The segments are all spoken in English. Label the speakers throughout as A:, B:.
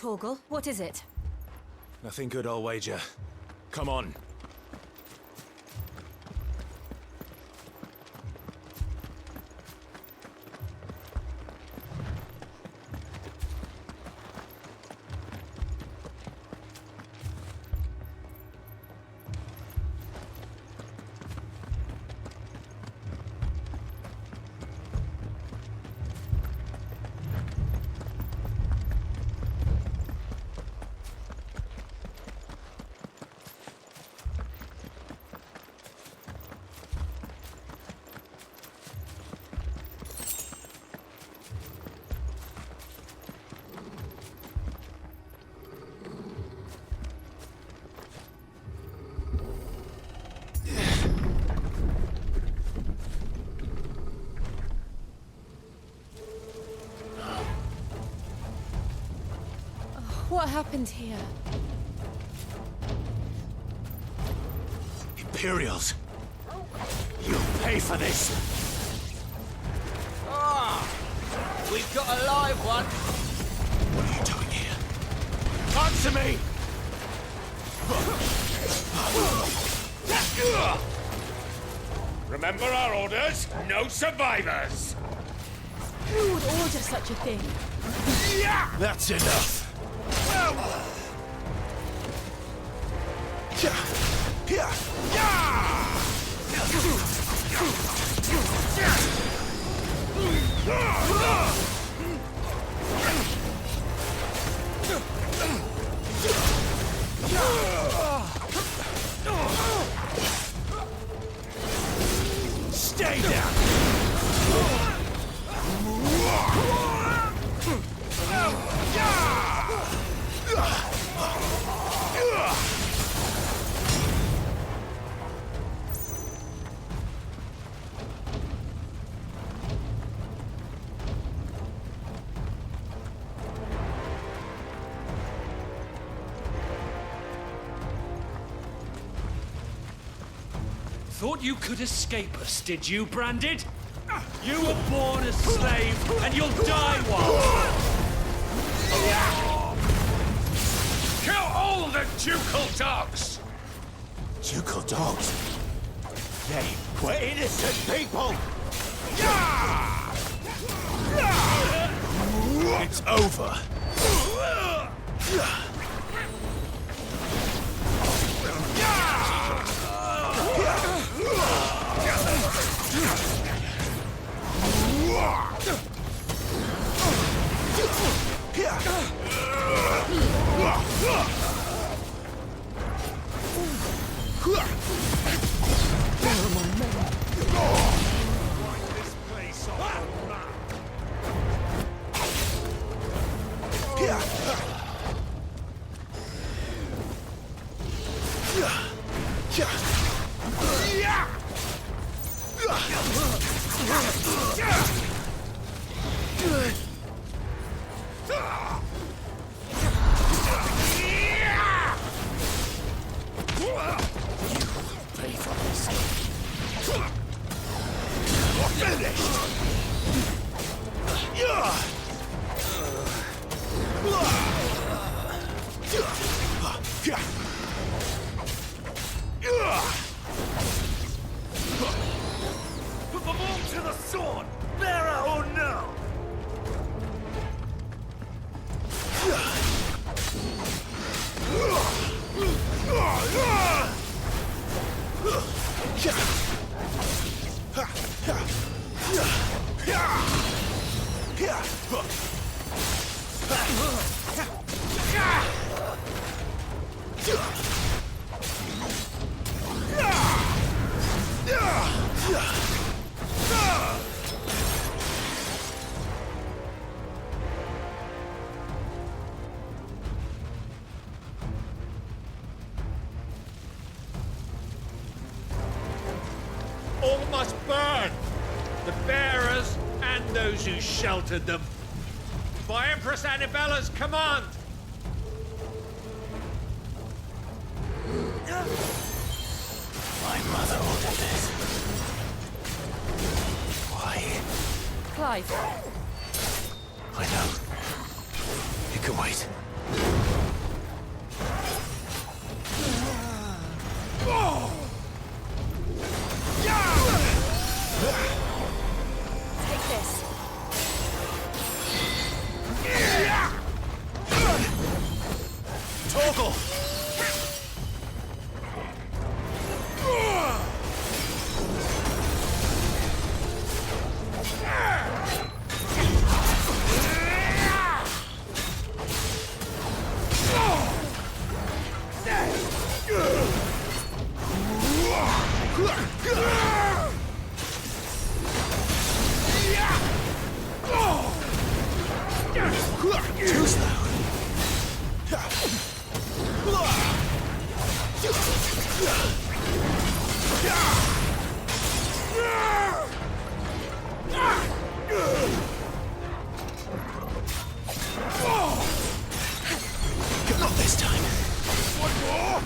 A: Torgal. What is it?
B: Nothing good, I'll wager. Come on.
A: What happened here?
B: Imperials! You'll pay for this!
C: Ah! We've got a live one!
B: What are you doing here? Answer me! Remember our orders? No survivors!
A: Who would order such a thing?
B: That's enough! Stay down!
D: Thought you could escape us, did you, Branded? You were born a slave, and you'll die one!
B: Kill all the ducal dogs! Ducal dogs? They were innocent people! It's over!
D: Put them all to the sword, bearer or no!
E: All must burn! The bearers and those who sheltered them. By Empress Annabella's command!
B: My mother ordered this. Why?
A: Clive.
B: I know. You can wait.
A: Take this.
B: Toggle! Too slow. Not this time. One more.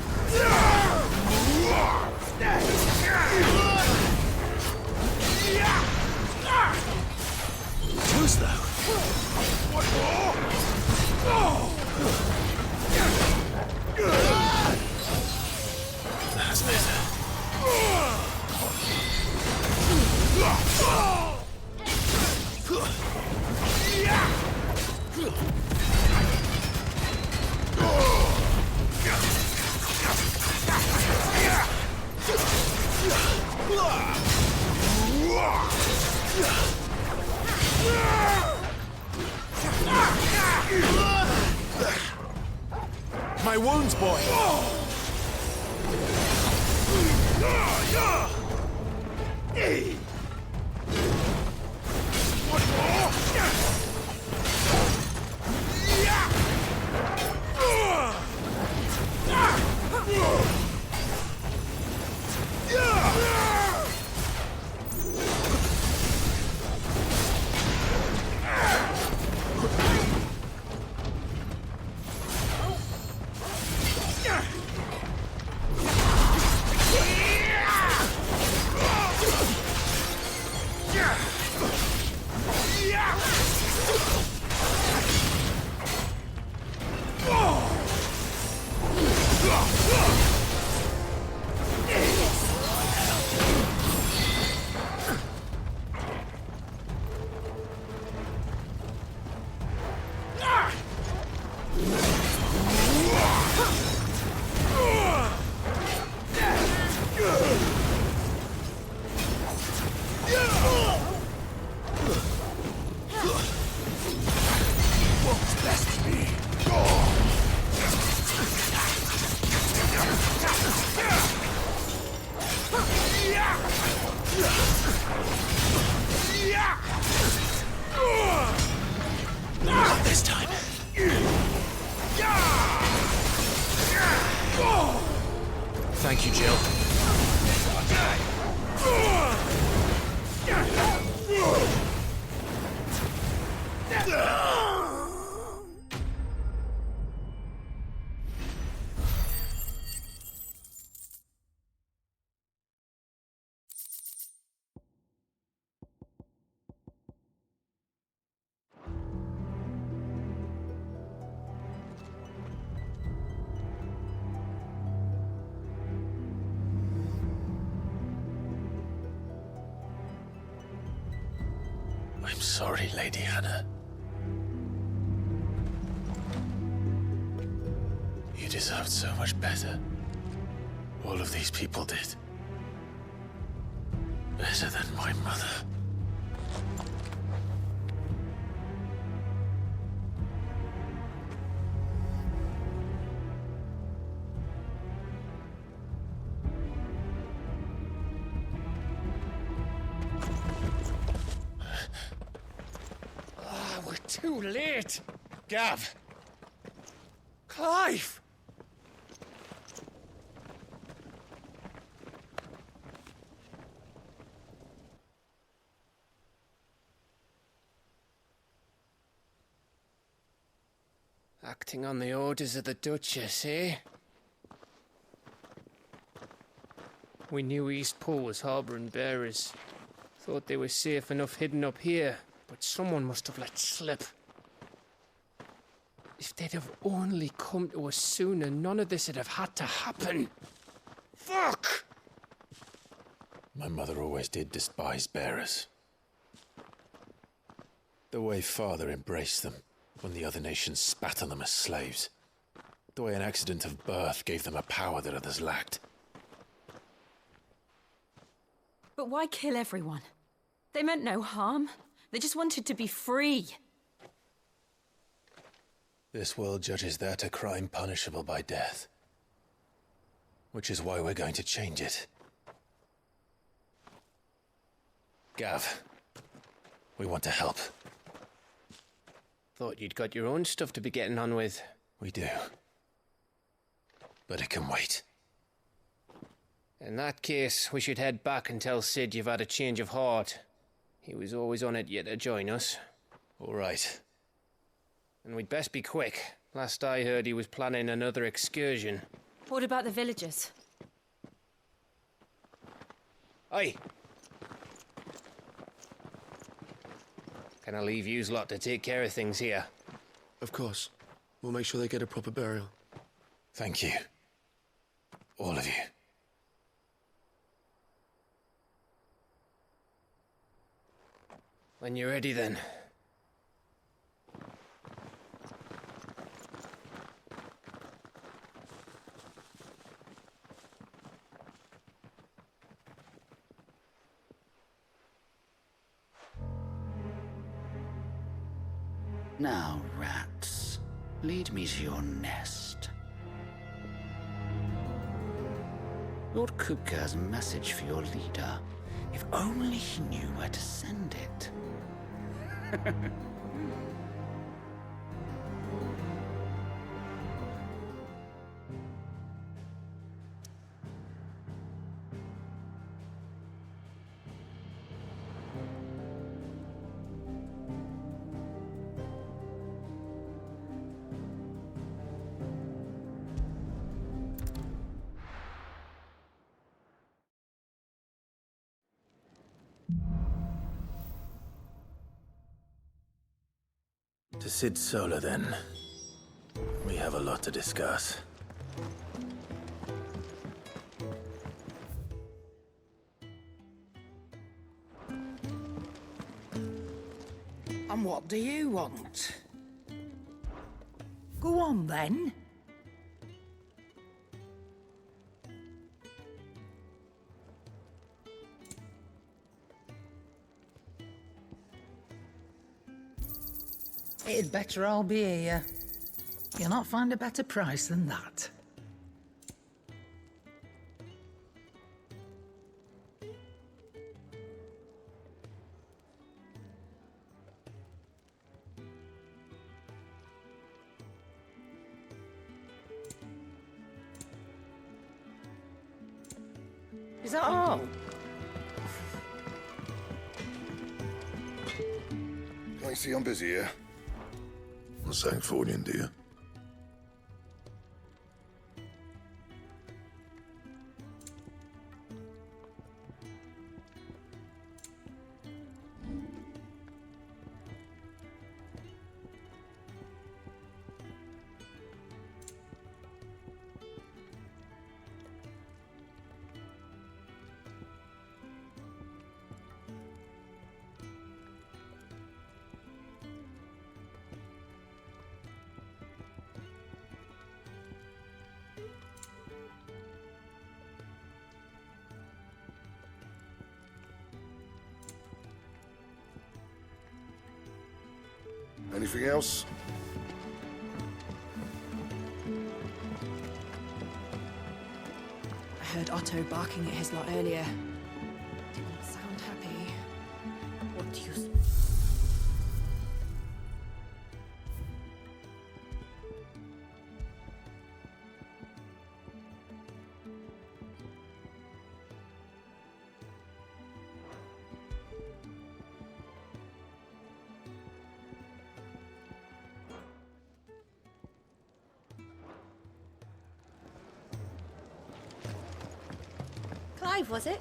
B: Too slow. One more. That's better. My wounds, boy. One more. Not this time. Thank you, Jill. I'm sorry, Lady Hannah. You deserved so much better. All of these people did. Better than my mother.
E: Too late! Gav! Clive!
C: Acting on the orders of the Duchess, eh? We knew Eastpool was harbouring bearers. Thought they were safe enough hidden up here, but someone must have let slip. If they'd have only come to us sooner, none of this would have had to happen. Fuck!
B: My mother always did despise bearers. The way Father embraced them when the other nations spat on them as slaves. The way an accident of birth gave them a power that others lacked.
A: But why kill everyone? They meant no harm. They just wanted to be free.
B: This world judges that a crime punishable by death. Which is why we're going to change it. Gav, we want to help.
C: Thought you'd got your own stuff to be getting on with.
B: We do. But it can wait.
C: In that case, we should head back and tell Sid you've had a change of heart. He was always on it yet to join us.
B: All right.
C: And we'd best be quick. Last I heard, he was planning another excursion.
A: What about the villagers?
C: Aye. Can I leave yous lot to take care of things here?
F: Of course. We'll make sure they get a proper burial.
B: Thank you. All of you.
C: When you're ready, then.
G: Now, rats, lead me to your nest. Lord Kupka has a message for your leader. If only he knew where to send it.
B: To Sid Solar, then. We have a lot to discuss.
H: And what do you want? Go on, then. It'd better all be here. You'll not find a better price than that. Is that all?
I: I see I'm busy here. I'm saying for you, dear. Anything else?
A: I heard Otto barking at his lot earlier. Didn't sound happy. What do you...
J: Clive, was it?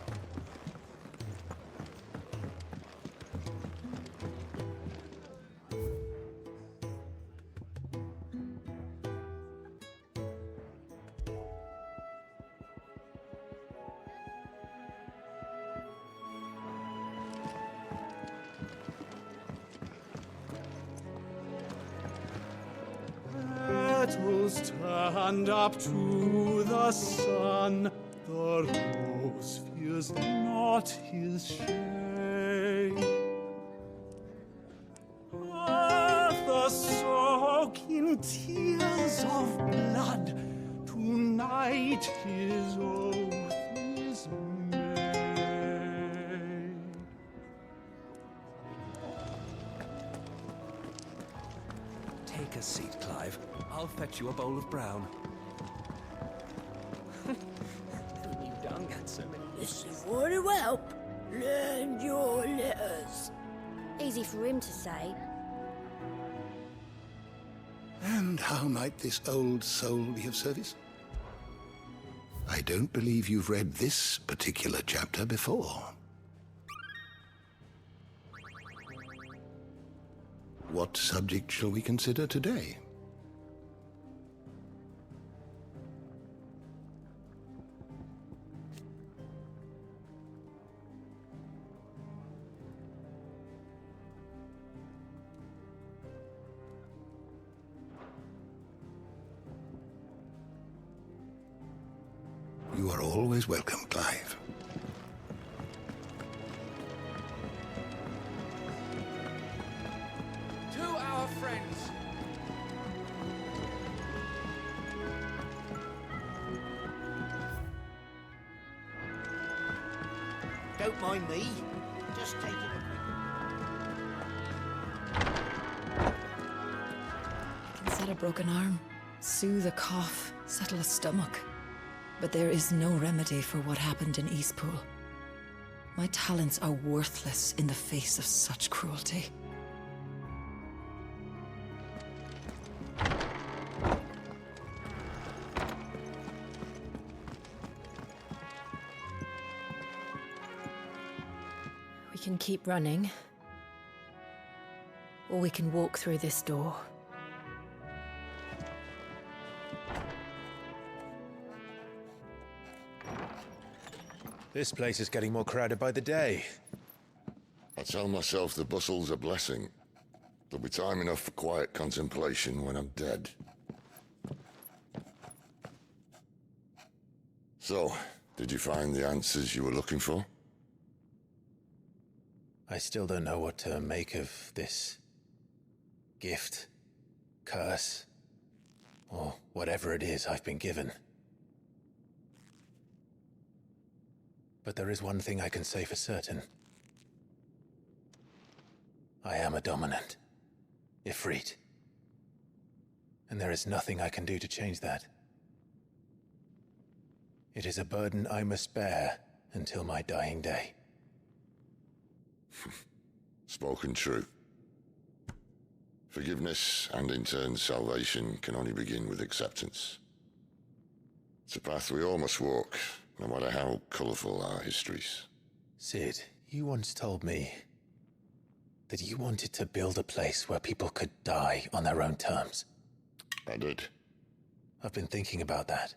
D: stand up to the sun. The rose fears not his shade. Earth soak in tears of blood. Tonight his oath is made.
K: Take a seat, Clive. I'll fetch you a bowl of brown. You don't get so many.
J: This is what will help. Learn your letters. Easy for him to say.
I: And how might this old soul be of service? I don't believe you've read this particular chapter before. What subject shall we consider today? You are always welcome, Clive.
C: To our friends.
G: Don't mind me. Just taking a
A: I can set a broken arm, soothe a cough, settle a stomach. But there is no remedy for what happened in Eastpool. My talents are worthless in the face of such cruelty. We can keep running, or we can walk through this door.
B: This place is getting more crowded by the day.
I: I tell myself the bustle's a blessing. There'll be time enough for quiet contemplation when I'm dead. So, did you find the answers you were looking for?
B: I still don't know what to make of this gift, curse, or whatever it is I've been given. But there is one thing I can say for certain. I am a dominant, Ifrit. And there is nothing I can do to change that. It is a burden I must bear until my dying day.
I: Spoken true. Forgiveness and in turn salvation can only begin with acceptance. It's a path we all must walk, no matter how colourful our histories.
B: Sid, you once told me that you wanted to build a place where people could die on their own terms.
I: I did.
B: I've been thinking about that.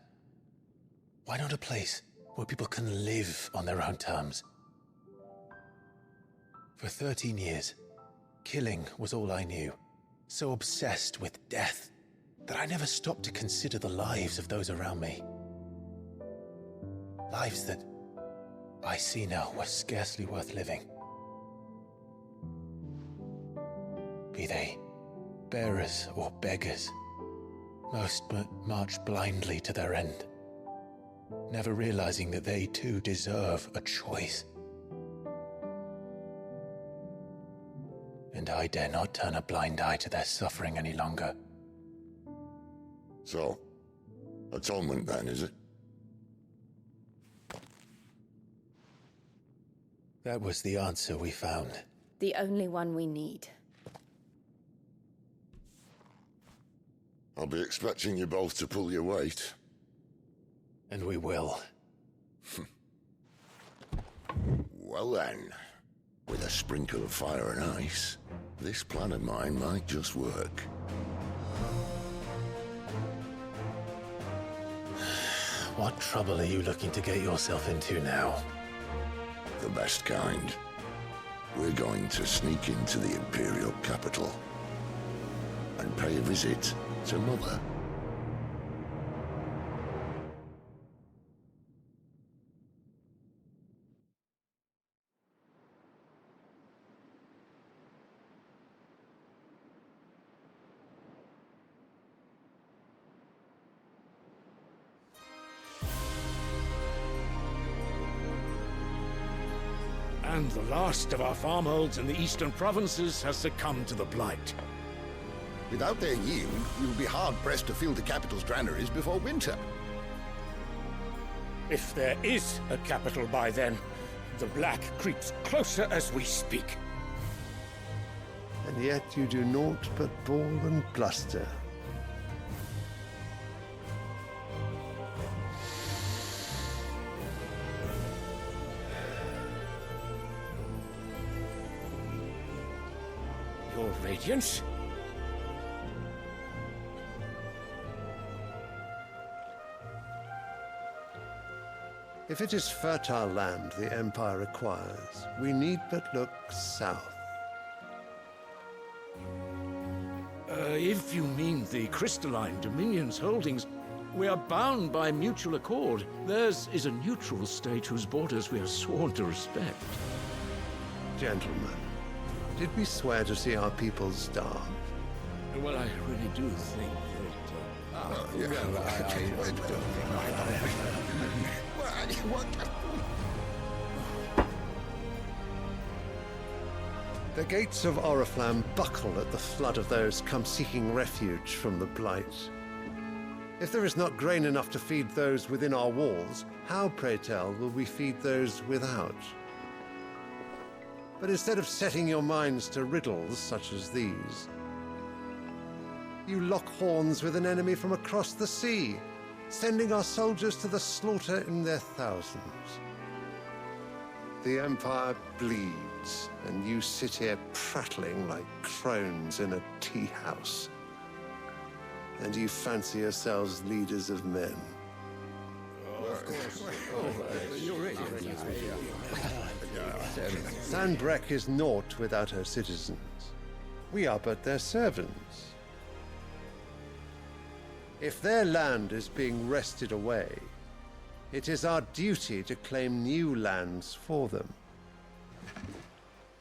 B: Why not a place where people can live on their own terms? For 13 years, killing was all I knew. So obsessed with death that I never stopped to consider the lives of those around me. Lives that I see now were scarcely worth living. Be they bearers or beggars, most march blindly to their end, never realizing that they too deserve a choice. And I dare not turn a blind eye to their suffering any longer.
I: So, atonement then, is it?
B: That was the answer we found.
J: The only one we need.
I: I'll be expecting you both to pull your weight.
B: And we will.
I: Well then, with a sprinkle of fire and ice, this plan of mine might just work.
B: What trouble are you looking to get yourself into now?
I: The best kind. We're going to sneak into the Imperial capital and pay a visit to Mother.
L: And the last of our farmholds in the eastern provinces has succumbed to the blight.
M: Without their yield, we will be hard-pressed to fill the capital's granaries before winter.
L: If there is a capital by then, the black creeps closer as we speak.
N: And yet you do naught but bawl and bluster.
L: Your Radiance?
N: If it is fertile land the Empire requires, we need but look south.
L: If you mean the crystalline Dominion's holdings, we are bound by mutual accord. Theirs is a neutral state whose borders we are sworn to respect.
N: Gentlemen, did we swear to see our people starve?
L: Well, I really do think
N: The gates of Oriflamme buckle at the flood of those come seeking refuge from the blight. If there is not grain enough to feed those within our walls, how, pray tell, will we feed those without? But instead of setting your minds to riddles such as these, you lock horns with an enemy from across the sea, sending our soldiers to the slaughter in their thousands. The Empire bleeds, and you sit here prattling like crones in a tea house. And you fancy yourselves leaders of men. Sandbreck is naught without her citizens. We are but their servants. If their land is being wrested away, it is our duty to claim new lands for them.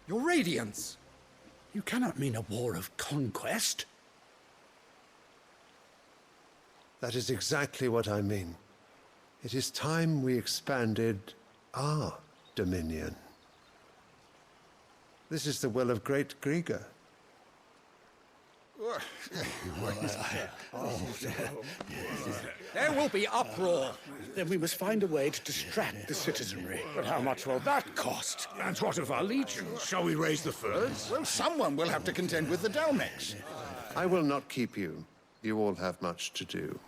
O: Your Radiance! You cannot mean a war of conquest.
N: That is exactly what I mean. It is time we expanded our dominion. This is the will of great Grieger.
O: There will be uproar. Then we must find a way to distract the citizenry.
L: But how much will that cost? And what of our legions? Shall we raise the furs?
M: Well, someone will have to contend with the Dalmex.
N: I will not keep you. You all have much to do.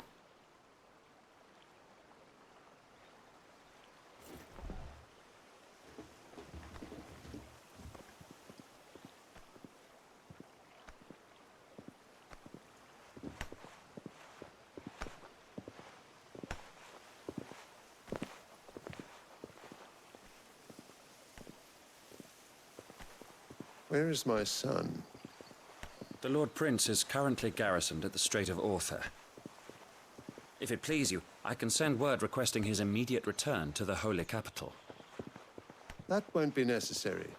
N: Where is my son?
P: The Lord Prince is currently garrisoned at the Strait of Arthur. If it please you, I can send word requesting his immediate return to the Holy Capital.
N: That won't be necessary.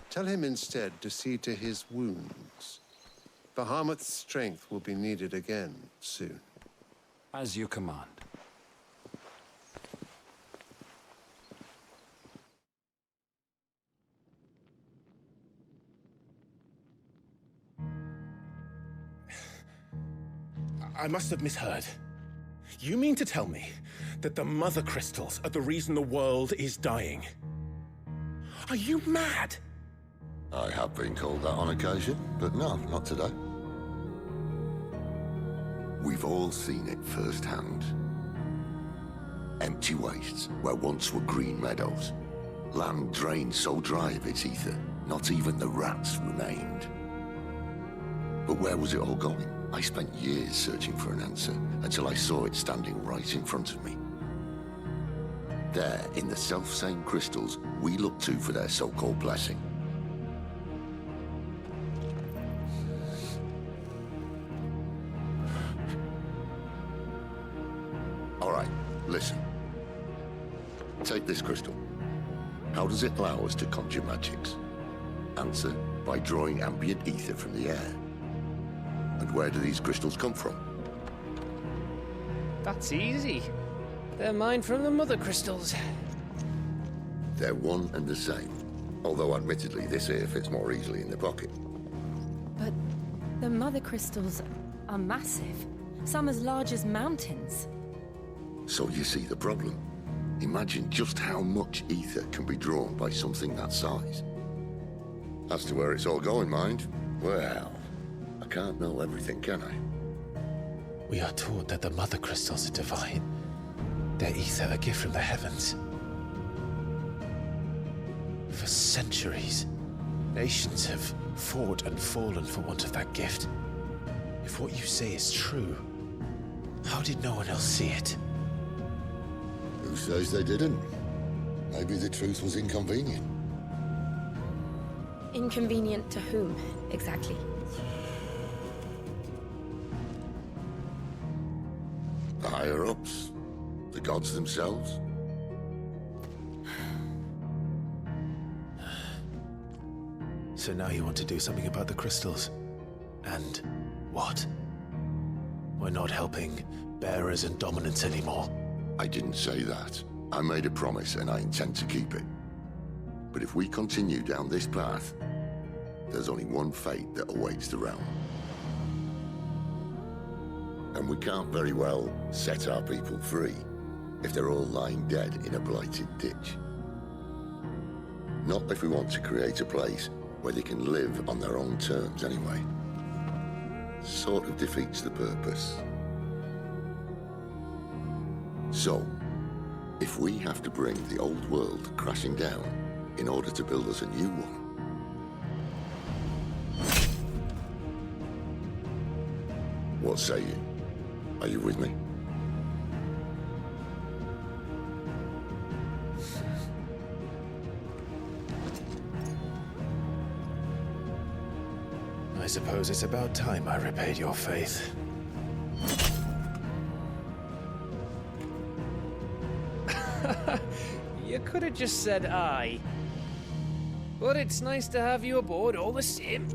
N: Tell him instead to see to his wounds. Bahamut's strength will be needed again soon.
P: As you command.
Q: I must have misheard. You mean to tell me that the Mothercrystals are the reason the world is dying? Are you mad?
I: I have been called that on occasion, but no, not today. We've all seen it firsthand. Empty wastes where once were green meadows. Land drained so dry of its ether, not even the rats remained. But where was it all going? I spent years searching for an answer, until I saw it standing right in front of me. There, in the self-same crystals we look to for their so-called blessing. All right, listen. Take this crystal. How does it allow us to conjure magics? Answer, by drawing ambient ether from the air. And where do these crystals come from?
C: That's easy. They're mined from the Mothercrystals.
I: They're one and the same. Although admittedly this here fits more easily in the pocket.
R: But the Mothercrystals are massive. Some as large as mountains.
I: So you see the problem. Imagine just how much ether can be drawn by something that size. As to where it's all going, mind, well, I can't know everything, can I?
B: We are taught that the Mothercrystals are divine. Their ether a gift from the heavens. For centuries, nations have fought and fallen for want of that gift. If what you say is true, how did no one else see it?
I: Who says they didn't? Maybe the truth was inconvenient.
R: Inconvenient to whom, exactly?
I: The higher-ups? The gods themselves?
B: So now you want to do something about the crystals? And what? We're not helping bearers and dominants anymore.
I: I didn't say that. I made a promise and I intend to keep it. But if we continue down this path, there's only one fate that awaits the realm. And we can't very well set our people free if they're all lying dead in a blighted ditch. Not if we want to create a place where they can live on their own terms anyway. Sort of defeats the purpose. So, if we have to bring the old world crashing down in order to build us a new one, what say you? Are you with me?
B: I suppose it's about time I repaid your faith.
C: You could have just said aye. But it's nice to have you aboard all the same.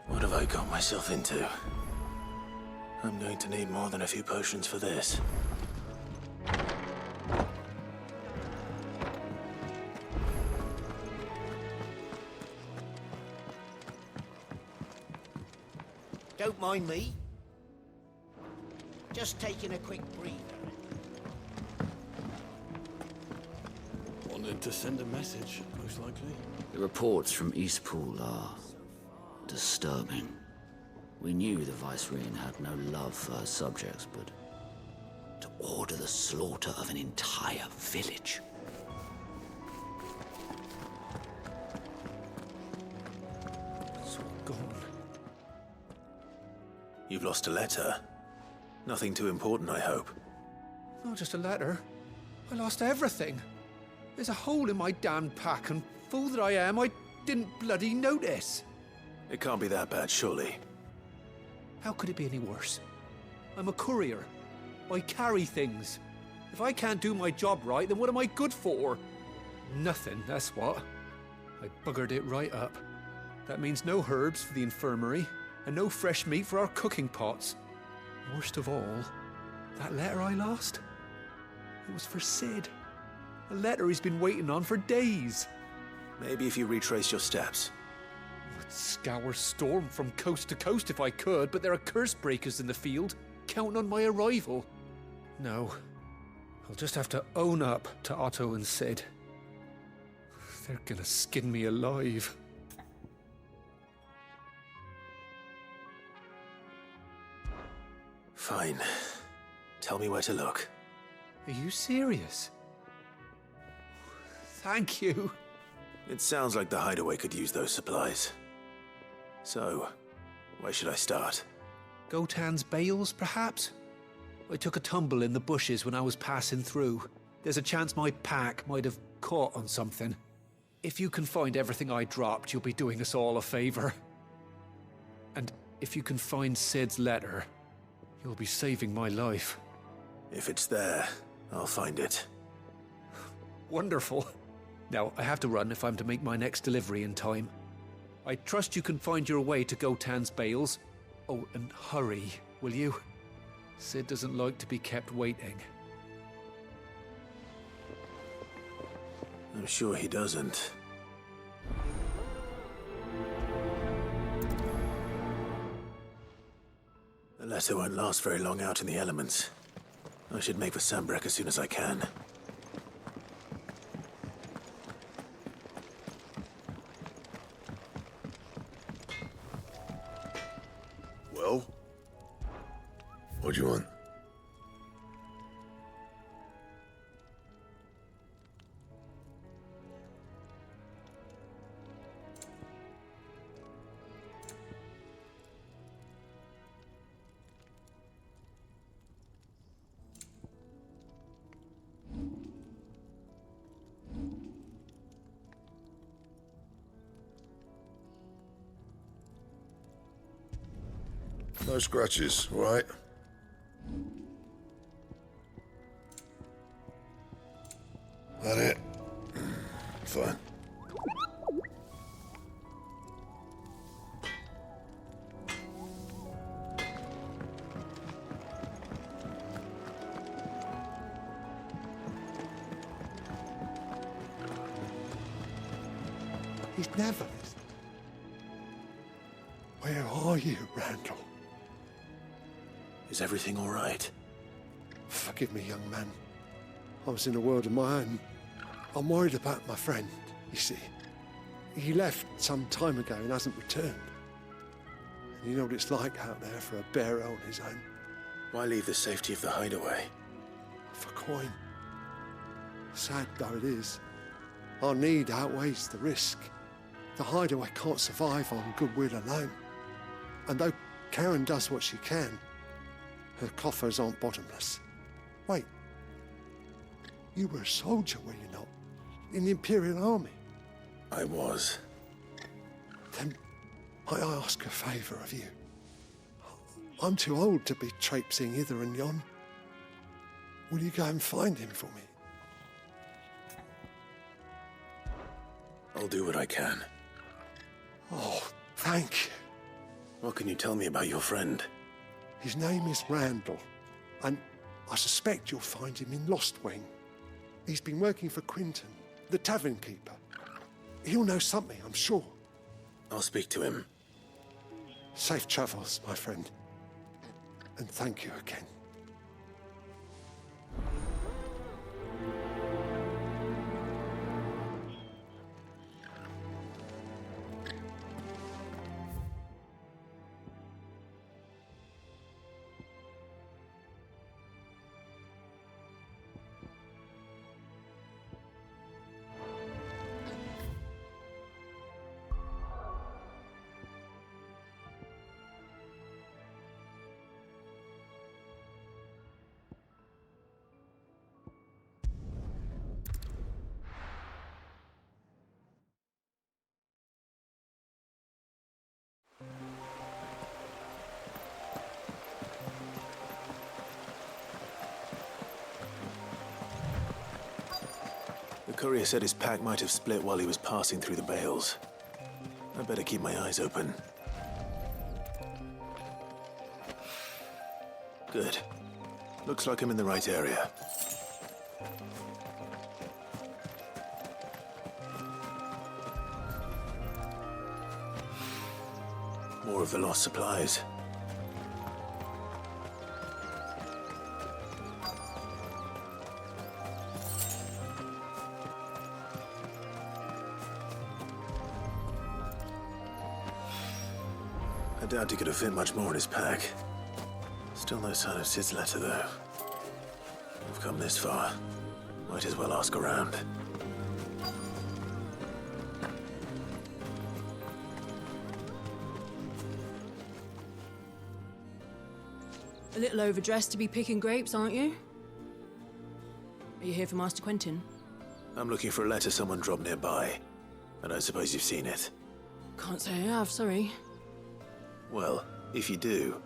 B: What have I got myself into? I'm going to need more than a few potions for this.
S: Don't mind me. Just taking a quick breather.
O: Wanted to send a message, most likely.
G: The reports from Eastpool are disturbing. We knew the Vicereine had no love for her subjects, but to order the slaughter of an entire village.
O: It's all gone.
B: You've lost a letter. Nothing too important, I hope.
E: Not just a letter. I lost everything. There's a hole in my damn pack, and fool that I am, I didn't bloody notice.
B: It can't be that bad, surely.
E: How could it be any worse? I'm a courier. I carry things. If I can't do my job right, then what am I good for? Nothing, that's what. I buggered it right up. That means no herbs for the infirmary, and no fresh meat for our cooking pots. Worst of all, that letter I lost, it was for Sid. A letter he's been waiting on for days.
B: Maybe if you retrace your steps.
E: I'd scour Storm from coast to coast if I could, but there are curse breakers in the field, counting on my arrival. No, I'll just have to own up to Otto and Sid. They're gonna skin me alive.
B: Fine. Tell me where to look.
E: Are you serious? Thank you.
B: It sounds like the Hideaway could use those supplies. So, where should I start?
E: Gotan's bales, perhaps? I took a tumble in the bushes when I was passing through. There's a chance my pack might have caught on something. If you can find everything I dropped, you'll be doing us all a favor. And if you can find Sid's letter, you'll be saving my life.
B: If it's there, I'll find it.
E: Wonderful. Now, I have to run if I'm to make my next delivery in time. I trust you can find your way to Gotan's bales. Oh, and hurry, will you? Sid doesn't like to be kept waiting.
B: I'm sure he doesn't. The letter won't last very long out in the elements. I should make for Sambrek as soon as I can.
I: Well? What do you want? No scratches, all right? That it? Fine.
N: He's never listened. Where are you, Randall?
B: Is everything all right?
N: Forgive me, young man. I was in a world of my own. I'm worried about my friend, you see. He left some time ago and hasn't returned. And you know what it's like out there for a bearer on his own.
B: Why leave the safety of the hideaway?
N: For coin. Sad though it is, our need outweighs the risk. The hideaway can't survive on goodwill alone. And though Karen does what she can, her coffers aren't bottomless. Wait. You were a soldier, were you not? In the Imperial Army?
B: I was.
N: Then might I ask a favour of you? I'm too old to be traipsing hither and yon. Will you go and find him for me?
B: I'll do what I can.
N: Oh, thank you.
B: What can you tell me about your friend?
N: His name is Randall, and I suspect you'll find him in Lost Wing. He's been working for Quinton, the tavern keeper. He'll know something, I'm sure.
B: I'll speak to him.
N: Safe travels, my friend. And thank you again.
B: The courier said his pack might have split while he was passing through the bales. I better keep my eyes open. Good. Looks like I'm in the right area. More of the lost supplies. I doubt he could have fit much more in his pack. Still no sign of Sid's letter, though. We've come this far. Might as well ask around.
R: A little overdressed to be picking grapes, aren't you? Are you here for Master Quentin?
B: I'm looking for a letter someone dropped nearby. I don't suppose you've seen it.
R: Can't say I have, sorry.
B: Well, if you do...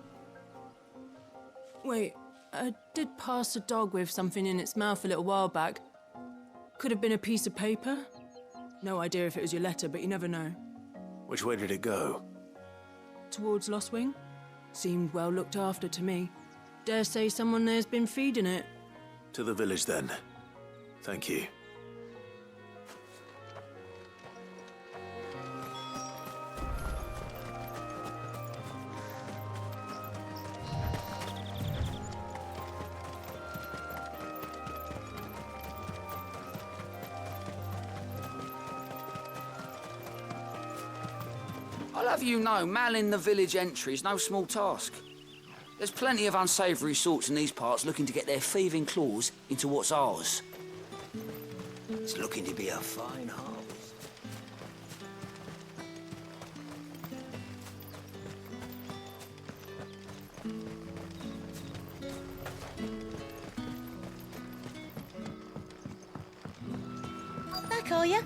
R: Wait, I did pass a dog with something in its mouth a little while back. Could have been a piece of paper.
T: No idea if it was your letter, but you never know.
Q: Which way did it go?
T: Towards Lost Wing? Seemed well looked after to me. Dare say someone there's been feeding it.
Q: To the village, then. Thank you.
G: I'll have you know, manning the village entry is no small task. There's plenty of unsavoury sorts in these parts looking to get their thieving claws into what's ours.
S: It's looking to be a fine harvest.
J: Back, are you?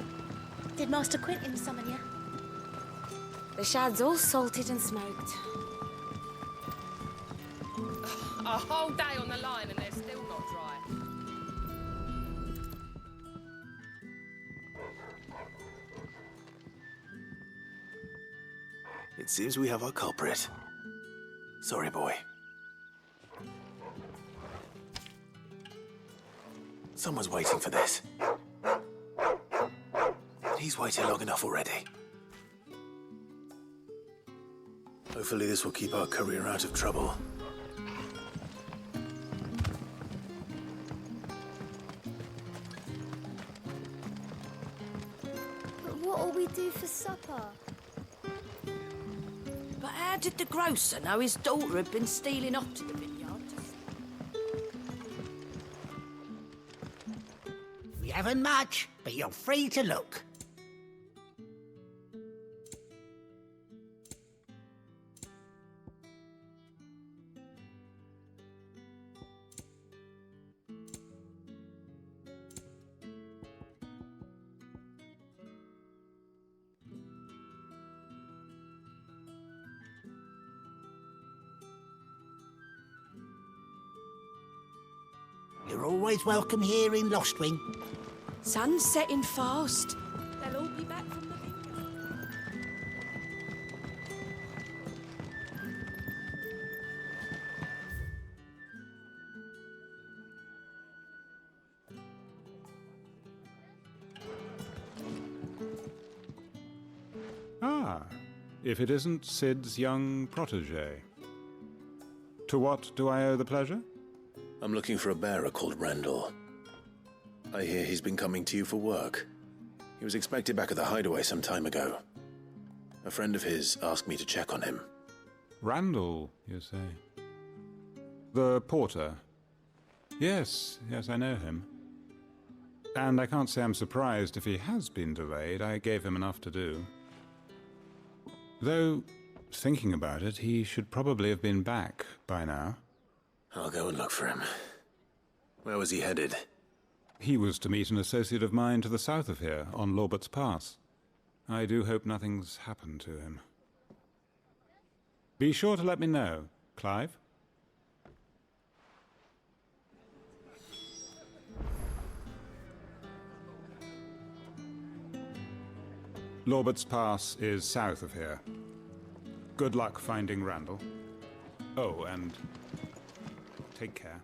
J: Did Master Quentin summon you?
U: The shad's all salted and smoked.
V: A whole day on the line and they're still not dry.
Q: It seems we have our culprit. Sorry, boy. Someone's waiting for this. And he's waited long enough already. Hopefully this will keep our career out of trouble.
J: But what'll we do for supper?
W: But how did the grocer know his daughter had been stealing off to the vineyard?
S: We haven't much, but you're free to look. You're always welcome here in Lostwing.
W: Sun's setting fast. They'll all be back from the
X: Ah, if it isn't Sid's young protege. To what do I owe the pleasure?
Q: I'm looking for a bearer called Randall. I hear he's been coming to you for work. He was expected back at the Hideaway some time ago. A friend of his asked me to check on him.
X: Randall, you say? The porter? Yes, I know him. And I can't say I'm surprised if he has been delayed. I gave him enough to do. Though, thinking about it, he should probably have been back by now.
Q: I'll go and look for him. Where was he headed?
X: He was to meet an associate of mine to the south of here, on Lorbert's Pass. I do hope nothing's happened to him. Be sure to let me know, Clive. Lorbert's Pass is south of here. Good luck finding Randall. Oh, and take care.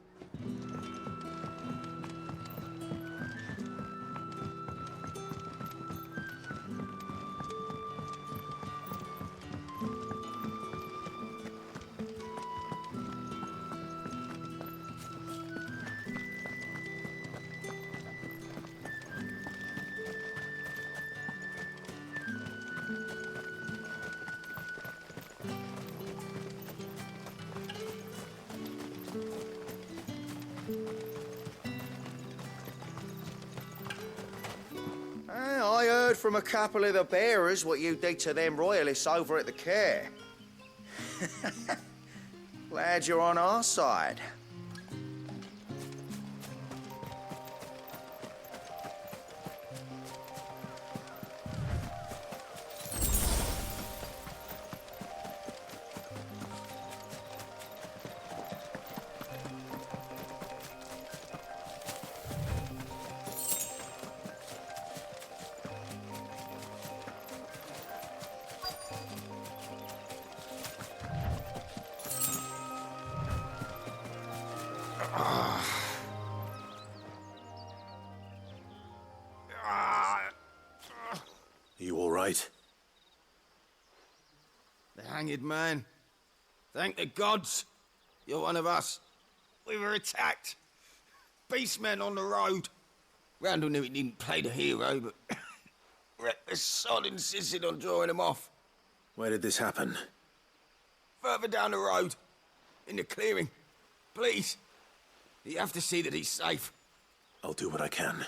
Y: I heard from a couple of the bearers what you did to them royalists over at the care. Glad you're on our side.
A: The hanged man. Thank the gods. You're one of us. We were attacked. Beastmen on the road. Randall knew he didn't play the hero, but the sod insisted on drawing him off.
Q: Where did this happen?
A: Further down the road. In the clearing. Please. You have to see that he's safe.
Q: I'll do what I can.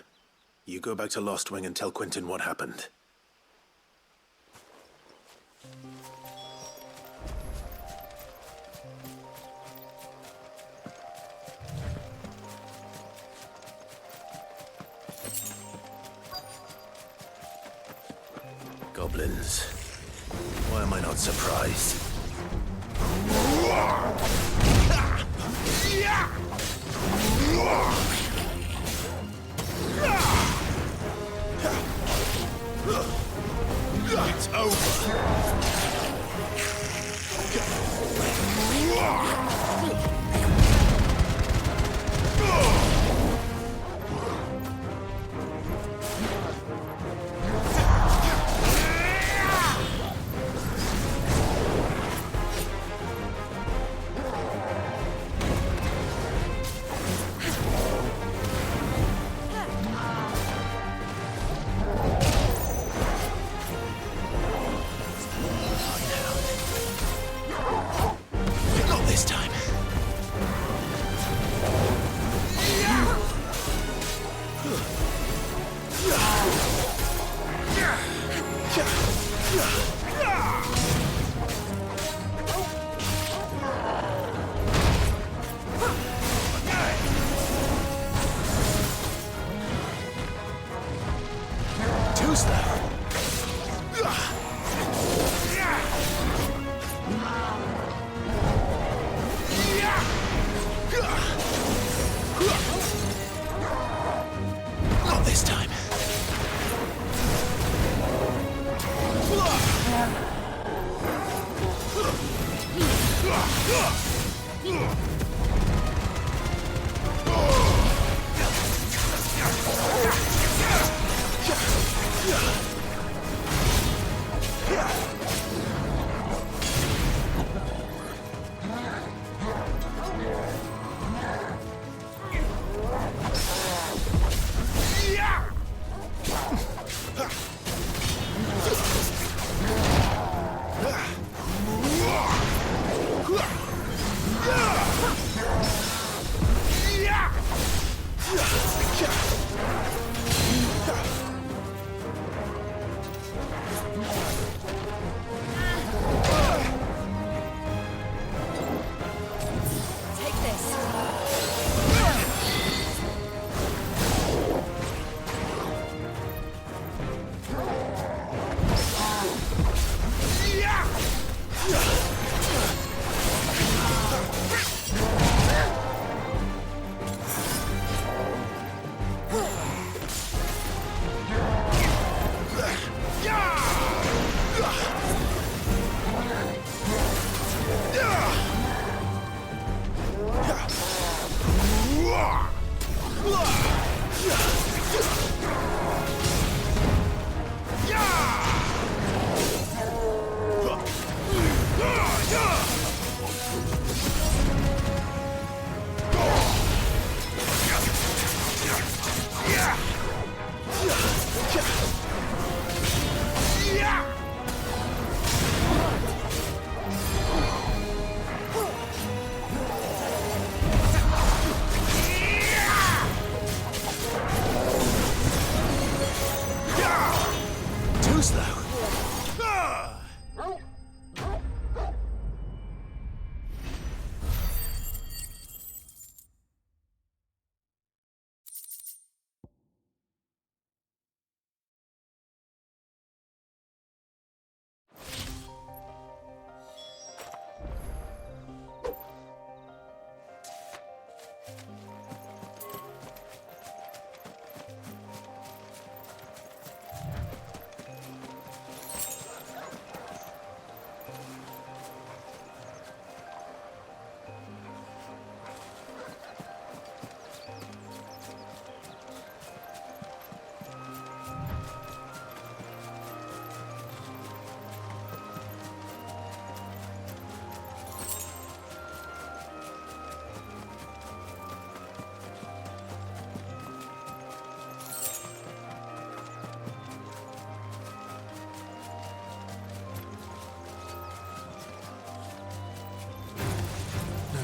Q: You go back to Lost Wing and tell Quentin what happened. Goblins. Why am I not surprised? It's over. This time. Two-step. Not this time.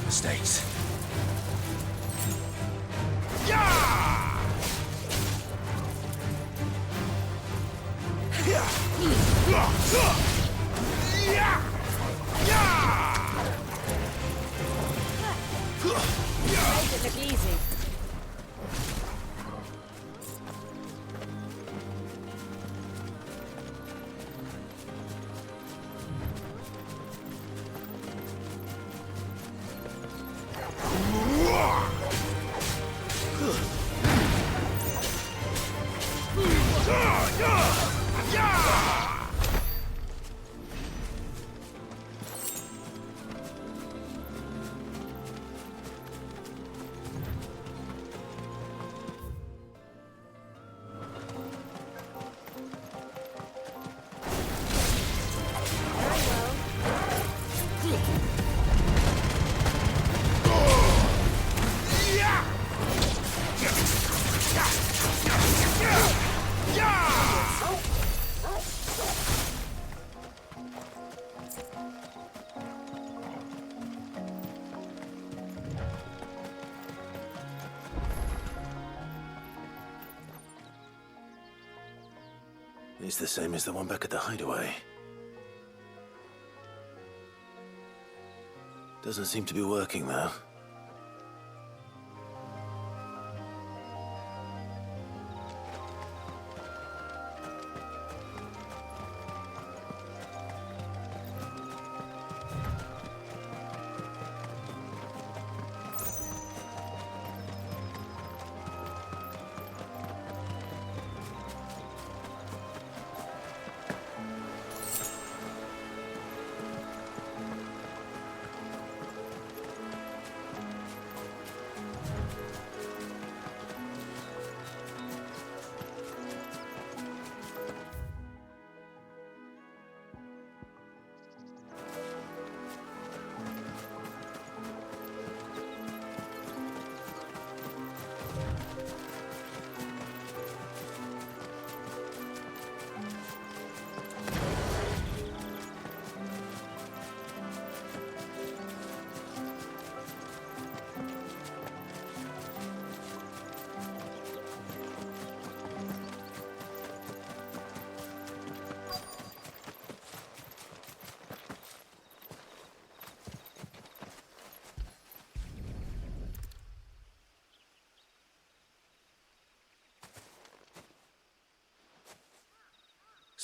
Q: mistakes.
U: Make it look easy.
Q: It's the same as the one back at the Hideaway. Doesn't seem to be working, though.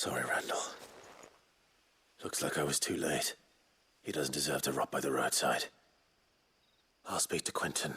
Q: Sorry, Randall. Looks like I was too late. He doesn't deserve to rot by the roadside. I'll speak to Quentin.